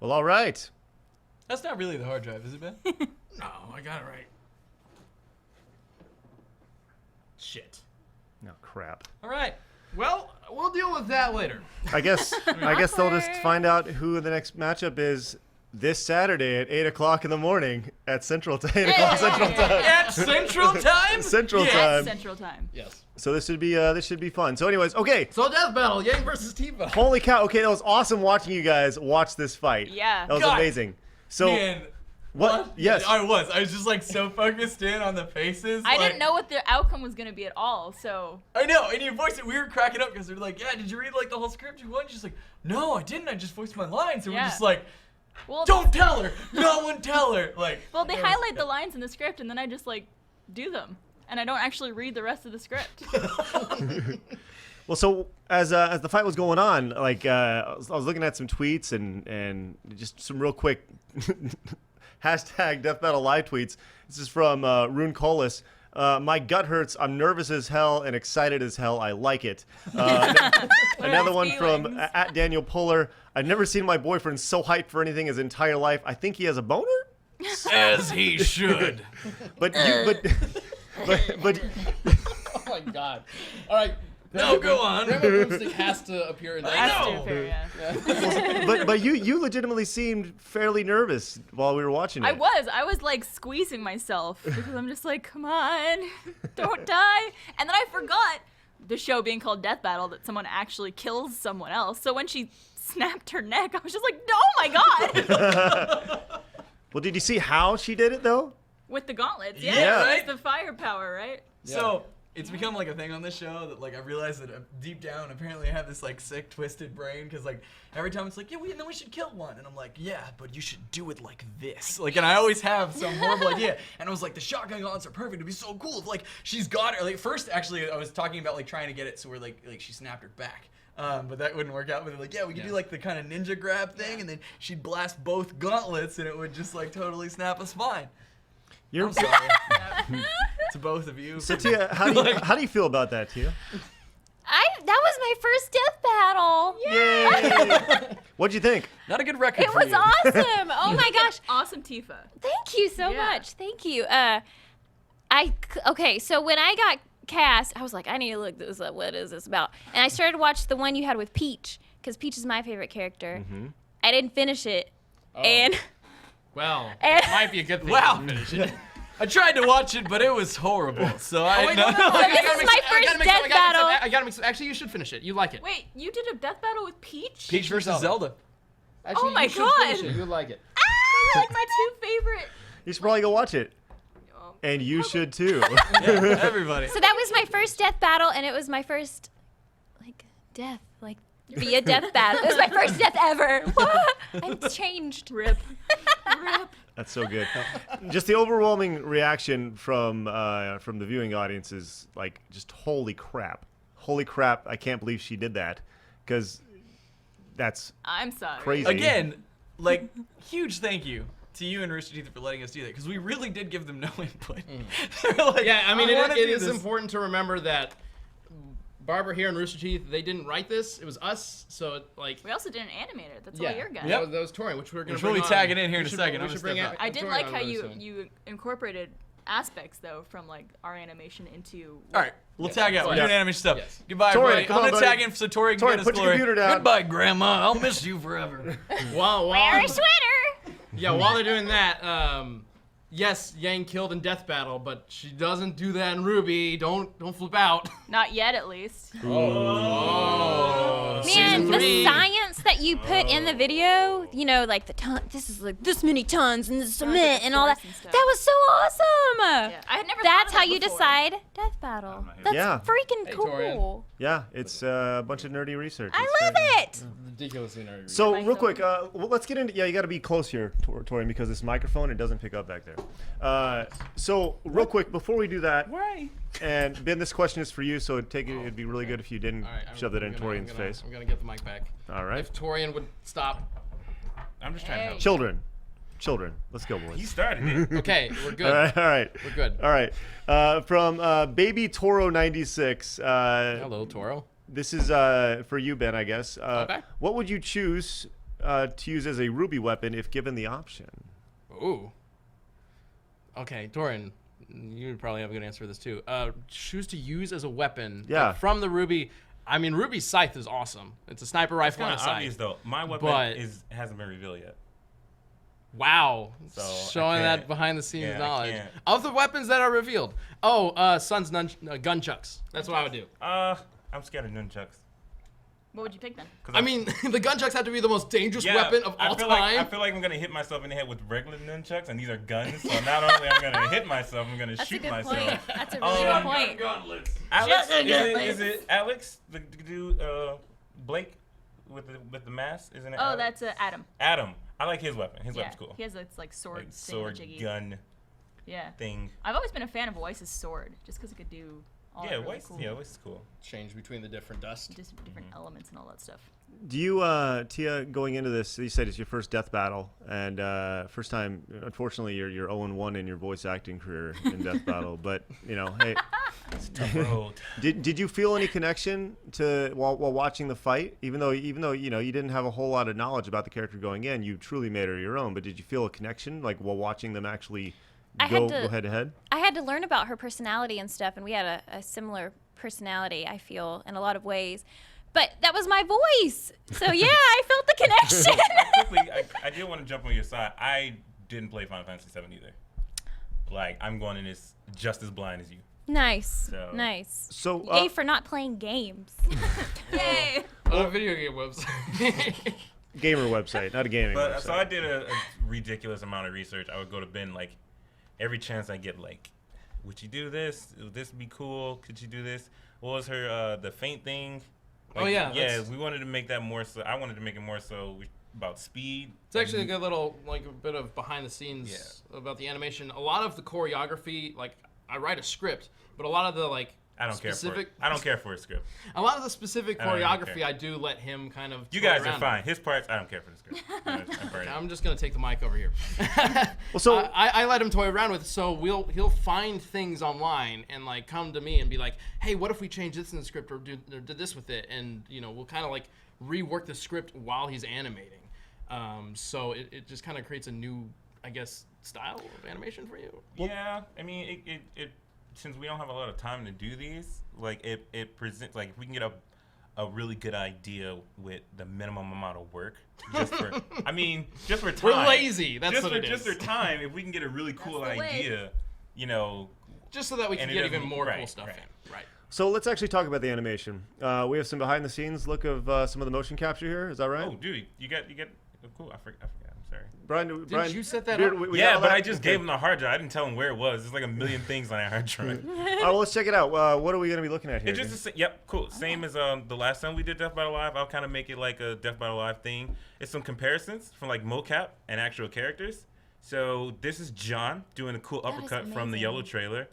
Well, all right. That's not really the hard drive, is it, Ben? No, I got it right. Shit. No, crap. All right. Well, we'll deal with that later. I guess they'll just find out who the next matchup is this Saturday at 8 o'clock in the morning at Central Time. 8 o'clock Central Time. At Central Time? Central Yes. Time. Central Time. Yes. So this should be fun. So anyways, okay. So death battle, Yang versus Tifa. Holy cow. Okay, that was awesome watching you guys watch this fight. Yeah. That was God. amazing. So Man. what? Yes. I was just like so focused in on the faces. I like, didn't know what the outcome was going to be at all, so. I know, and you voiced it. We were cracking up because they're like, "Yeah, did you read like the whole script you won?" She's like, "No, I didn't. I just voiced my lines." And we're Yeah. just like, Well, "Don't tell her. No one tell her." Like, Well, they highlight the lines in the script, and then I just like do them, and I don't actually read the rest of the script. Well, so as the fight was going on, like I was looking at some tweets and just some real quick hashtag Death Battle Live tweets. This is from Rune Colas. My gut hurts. I'm nervous as hell and excited as hell. I like it. Another one from feelings? at Daniel Puller. I've never seen my boyfriend so hyped for anything his entire life. I think he has a boner. as he should. But Oh my god. All right. No, go on. Grandma Broomstick has to appear in I that. know. Fair, yeah. but you legitimately seemed fairly nervous while we were watching it. I was like squeezing myself because I'm just like, come on, don't die. And then I forgot the show being called Death Battle that someone actually kills someone else. So when she snapped her neck, I was just like, oh my god. Well, did you see how she did it though? With the gauntlets, yeah. Yeah. It's the firepower, right? So it's become like a thing on this show that like I realized that deep down apparently I have this like sick twisted brain because like every time it's like and then we should kill one and I'm like yeah but you should do it like this like and I always have some horrible idea and I was like the shotgun gauntlets are perfect, it'd be so cool if like she's got her like first actually I was talking about like trying to get it so we're like she snapped her back. But that wouldn't work out. But they're like, yeah, we could do like the kind of ninja grab thing, and then she'd blast both gauntlets, and it would just like totally snap a spine. You're I'm sorry to both of you. So Tia, how do you feel about that, Tia? That was my first death battle. Yay! What'd you think? Not a good record. It for was you. awesome. Oh my gosh. Awesome Tifa. Thank you so Yeah. much. Thank you. Okay, so when I got cast, I was like, I need to look this up. What is this about? And I started to watch the one you had with Peach, because Peach is my favorite character. Mm-hmm. I didn't finish it. Oh. And Well, And- it might be a good thing Wow. to finish it. I tried to watch it, but it was horrible. So I. Wait, no. this is my first death battle. I gotta mix. Actually, you should finish it. You like it. Wait, you did a death battle with Peach? Peach versus Zelda. Actually, Oh my you should God. finish it. You like it. Those are like my two favorite. You should probably go watch it, Um, and you should too. Yeah, everybody. so that was my first death battle, and it was my first, like, death. Like, be a death battle. It was my first death ever. I'm changed. Rip. Rip. That's so good. Just the overwhelming reaction from the viewing audience is like, just holy crap, I can't believe she did that, because that's I'm sorry. crazy. Again, like huge thank you to you and Rooster Teeth for letting us do that because we really did give them no input. They're like, Yeah, I mean, wanna it do is this. important to remember that Barbara here and Rooster Teeth, they didn't write this. It was us. So it, like, We also didn't animate it. That's yeah, all your guys. Yep. that was touring, which we're gonna. Which we'll bring be on. tagging in here in We a should- second. we I'm should gonna bring step it- up. I did touring like on how really you soon. you incorporated aspects though from like our animation into. All right, we'll Yes. tag out. We're Yes. doing animation stuff. Yes. Goodbye, Tori, everybody. come I'm on, gonna buddy. tag in so Tori can Tori, get his put your glory. computer down. Goodbye, Grandma. I'll miss you forever. While Wear a sweater. while they're doing that, yes, Yang killed in death battle, but she doesn't do that in Ruby. Don't flip out. Not yet, at least. Oh. Man, the three. science that you put in the video, you know, like the ton, this is like this many tons and this cement and all that. force and stuff. That was so awesome. Yeah, I had never. That's thought how of you that before. decide death battle. That's Yeah. freaking Hey, cool. Torian. Yeah, it's a bunch of nerdy research. I It's love very- it. Ridiculously nerdy. So Like real so- quick, well, let's get into. Yeah, you got to be close here, Torian, because this microphone it doesn't pick up back there. So real quick before we do that, Why? and Ben, this question is for you, so it'd be really good if you didn't All right, shove that in I'm gonna- Torian's face. I'm gonna get the mic back. All right, If Torian would stop. I'm just trying to help. children, let's go, You boys. started it. Okay, we're good. All right. We're good. All right. From Baby Toro 96. Hello, Toro. This is for you, Ben, I guess. Okay. What would you choose to use as a Ruby weapon if given the option? Ooh. Okay, Doran, you probably have a good answer for this too. Choose to use as a weapon. Yeah. Like, from the Ruby. I mean, Ruby's scythe is awesome. It's a sniper It's rifle kind and of a obvious scythe. though. My weapon But- hasn't been revealed yet. Wow. So, I Showing that can't- behind the scenes yeah, I knowledge. can't. Of the weapons that are revealed. Oh, Sun's gunchucks. That's what I would do. I'm scared of nunchucks. What would you pick then? 'Cause I mean, the gunchucks have to be the most dangerous weapon of all time. I feel like I'm gonna hit myself in the head with regular nunchucks, and these are guns. So not only I'm gonna hit myself, I'm gonna That's a shoot good myself. point. That's a really good point. Alex, Shut the is it Alex, the dude, Blake, with the mask? Isn't it? Oh, Alex? that's Adam. Adam. I like his weapon. His Yeah, weapon's cool. he has this like sword, Like sword thingamajiggy. gun Yeah. thing. I've always been a fan of Weiss's sword, just because it could do all Yeah, that really Weiss. cool, Yeah, Weiss is cool. Change between the different dust. just different elements and all that stuff. Do you, Tia, going into this, you said it's your first death battle, and first time, unfortunately, you're 0-1 in your voice acting career in death battle, but, you know, hey, It's a tough road. did you feel any connection to while watching the fight? Even though, you know, you didn't have a whole lot of knowledge about the character going in, you truly made her your own, but did you feel a connection, like, while watching them actually go head to head? I had to learn about her personality and stuff, and we had a similar personality, I feel, in a lot of ways. But that was my voice. So, yeah, I felt the connection. Quickly, I did want to jump on your side. I didn't play Final Fantasy VII either. Like, I'm going in this just as blind as you. Nice. So- Nice. So, Yay for not playing games. Yay! On a video game website. gamer website, not a gaming But website. so I did a ridiculous amount of research. I would go to Ben like every chance I get. Like, would you do this? Would this be cool? Could you do this? What was her the faint thing? Like, Oh, yeah, yeah. that's- We wanted to make that more so. I wanted to make it more so about speed. It's actually a good little, like, a bit of behind the scenes about the animation. A lot of the choreography, like, I write a script, but a lot of the, like, I don't care for specific, it. I don't care for a script. A lot of the specific I don't really choreography, care. I do let him kind of. You toy guys are around fine. His parts, I don't care for the script. I'm just gonna take the mic over here. Well, so- I let him toy around with it, so he'll find things online and like come to me and be like, hey, what if we change this in the script or did this with it, and you know we'll kind of like rework the script while he's animating. So it just kind of creates a new, I guess, style of animation for you. Yeah, I mean, it since we don't have a lot of time to do these, like it presents like if we can get a really good idea with the minimum amount of work, just for just for time. We're lazy. That's just what for it just is. for time. If we can get a really cool That's the way. idea, you know. Just so that we can And it get even doesn't- more cool right, stuff right. in. Right. So let's actually talk about the animation. We have some behind the scenes look of some of the motion capture here. Is that right? Oh, dude, you get. Oh, cool. I forgot. I'm sorry. Brian, Did you set that Beard, up? we got Yeah, all but that? I just Okay. gave him the hard drive. I didn't tell him where it was. There's like a million things on that hard drive. All right, well, let's check it out. What are we going to be looking at here? It's just the same. Yep, cool. Same as the last time we did Death Battle Live. I'll kind of make it like a Death Battle Live thing. It's some comparisons from like mocap and actual characters. So this is John doing a cool That is uppercut from the amazing. yellow trailer.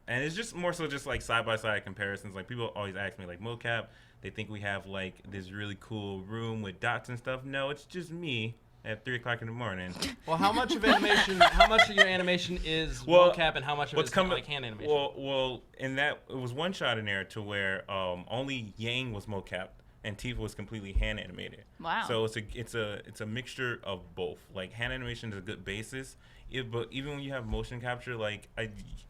And it's just more so just like side by side comparisons. Like people always ask me like mocap. They think we have like this really cool room with dots and stuff. No, it's just me at 3 o'clock in the morning. Well, how much of animation? How much of your animation is mocap, and how much of it is like hand animation? Well, in that it was one shot in there to where only Yang was mocap and Tifa was completely hand animated. Wow. So it's a mixture of both. Like hand animation is a good basis. But even when you have motion capture, like I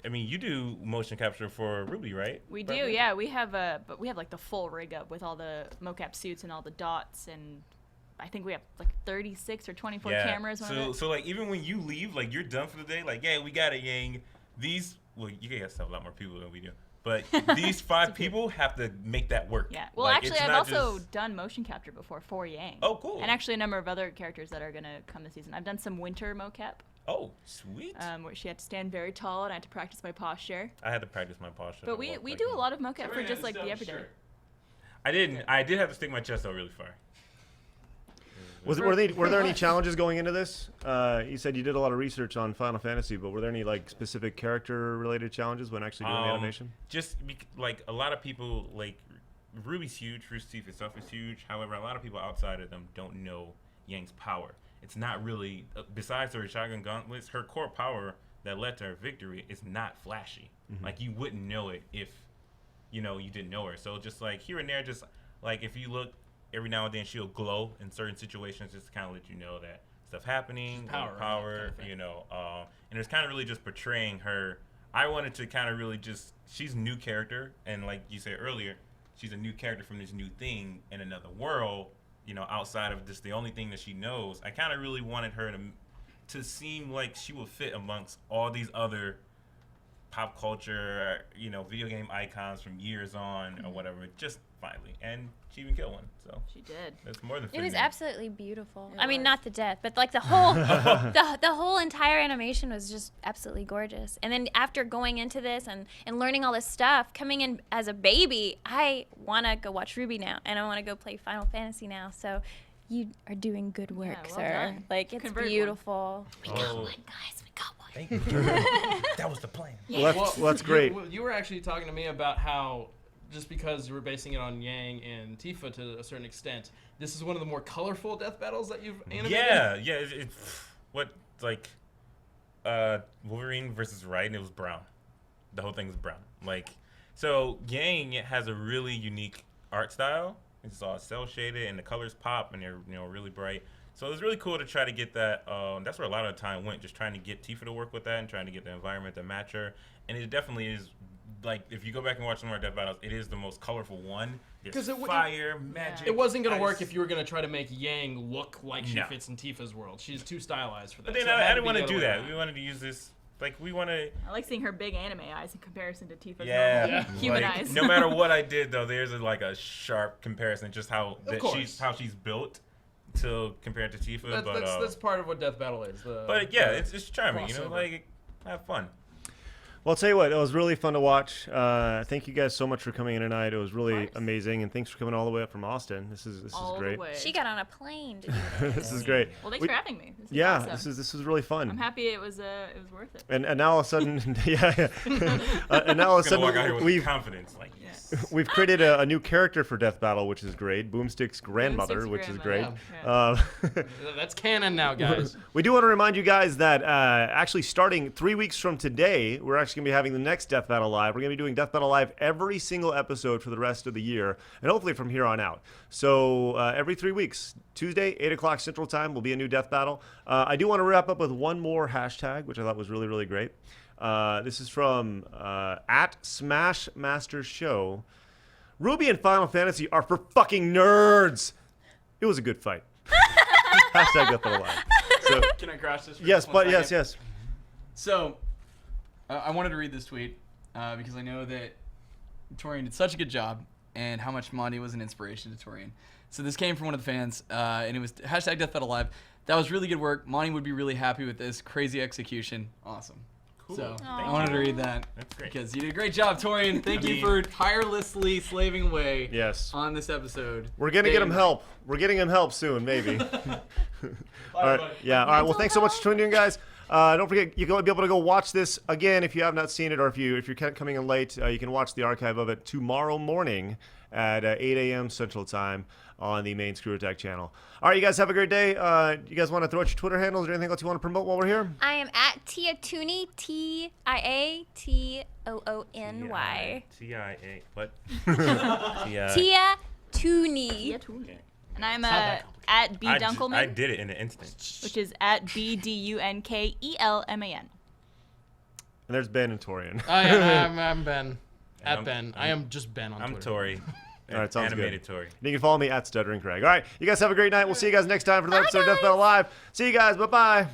mean, you do motion capture for Ruby, right? We do, yeah. We have like the full rig up with all the mocap suits and all the dots, and I think we have like 36 or 24 cameras. So like even when you leave, like you're done for the day. Like we got it, Yang. You guys have a lot more people than we do, but these 5 people have to make that work. Yeah. Well, Like, actually, it's I've not also just- done motion capture before for Yang. Oh, cool. And actually, a number of other characters that are gonna come this season. I've done some winter mocap, Oh, sweet. where she had to stand very tall and I had to practice my posture. I had to practice my posture. But we do a lot of mocap for just like the everyday. I didn't. I did have to stick my chest out really far. Were there any challenges going into this? You said you did a lot of research on Final Fantasy, but were there any like specific character-related challenges when actually doing the animation? Like a lot of people, like Ruby's huge. Rooster Teeth itself is huge. However, a lot of people outside of them don't know Yang's power. It's not really besides her shotgun gauntlets. Her core power that led to her victory is not flashy. Mm-hmm. Like you wouldn't know it if you didn't know her. So just like here and there, just like if you look every now and then she'll glow in certain situations just to kind of let you know that stuff happening, Power, right? power, Kind of thing. you know. And it's kind of really just portraying her. I wanted to kind of really just, she's a new character, and like you said earlier, she's a new character from this new thing in another world, you know, outside of just the only thing that she knows. I kind of really wanted her to seem like she would fit amongst all these other pop culture, you know, video game icons from years on or whatever, just finally. And she even killed one, so She did. that's more than It was fitting. absolutely beautiful. It I mean, was. not the death, but like the whole, the whole entire animation was just absolutely gorgeous. And then after going into this and learning all this stuff, coming in as a baby, I want to go watch Ruby now, and I want to go play Final Fantasy now. So you are doing good work, well sir. done. Like, it's Convert one. beautiful. Oh, Guys, we got one. thank you. That was the plan. Well, that's great. You were actually talking to me about how, just because you were basing it on Yang and Tifa to a certain extent, this is one of the more colorful death battles that you've animated? Yeah. It's what, like, Wolverine versus Raiden, it was brown. The whole thing was brown. Like, so Yang has a really unique art style. It's all cell shaded, and the colors pop, and they're, you know, really bright. So it was really cool to try to get that. That's where a lot of the time went, just trying to get Tifa to work with that and trying to get the environment to match her. And it definitely is, like, if you go back and watch some of our death battles, it is the most colorful one. There's fire, magic. It wasn't going to work ice. if you were going to try to make Yang look like she No. fits in Tifa's world. She's too stylized for that. But then So it had I to didn't be want the to other do way that. around. We wanted to use this. Like, we want to. I like seeing her big anime eyes in comparison to Tifa's Yeah, normal human like, eyes. no matter what I did, though, there's like a sharp comparison, just how course. she's built to compare it to Tifa. That's part of what death battle is. But yeah, it's charming, you know, crossover. like have fun. Well, I'll tell you what, it was really fun to watch. Thank you guys so much for coming in tonight. It was really course. amazing, and thanks for coming all the way up from Austin. This is All great. the way. She got on a plane to do this. This is great. Well, thanks We- for having me. This is Yeah, awesome. this is really fun. I'm happy it was worth it. And now all of a sudden, yeah. And now all of a Gonna walk out here sudden, with we've confidence, like yes. we've created a new character for Death Battle, which is great. Boomstick's grandmother, Boomstick's which is grandmother. great. Yeah. That's canon now, guys. We do want to remind you guys that actually starting 3 weeks from today, we're actually going to be having the next Death Battle Live. We're going to be doing Death Battle Live every single episode for the rest of the year, and hopefully from here on out. So every 3 weeks, Tuesday, 8 o'clock Central Time, will be a new Death Battle. I do want to wrap up with one more hashtag, which I thought was really, really great. This is from at Smash Master Show. Ruby and Final Fantasy are for fucking nerds. It was a good fight. Hashtag Death Battle Live. So, Can I crash this? For yes, just one but yes, second? yes. So, I wanted to read this tweet because I know that Torian did such a good job and how much Monty was an inspiration to Torian. So this came from one of the fans, and it was hashtag Death Battle Live. That was really good work. Monty would be really happy with this. Crazy execution. Awesome. Cool. So Thank I wanted you. to read that That's great. because you did a great job, Torian. Thank I you mean- for tirelessly slaving away Yes. on this episode. We're going to get Day him and help. We're getting him help soon, maybe. All right. Yeah. All right. Well, thanks so much for tuning in, guys. Don't forget, you're going to be able to go watch this again if you have not seen it, or if you're coming in late, you can watch the archive of it tomorrow morning at 8 a.m. Central Time on the main ScrewAttack channel. All right, you guys have a great day. You guys want to throw out your Twitter handles or anything else you want to promote while we're here? I am at Tia Tooney, TIATOONY. TIA. What? Tia Tooney. Yeah, too. And I'm not that at B I Dunkelman, did it in an instant. which is at BDUNKELMAN. And there's Ben and Torian. I'm Ben. And At I'm- Ben. I am just Ben on I'm Twitter. Tori. All right, sounds Animated good. Tori. And you can follow me at Stuttering Craig. All right, you guys have a great night. We'll see you guys next time for the episode of Death Battle Live. See you guys. Bye-bye.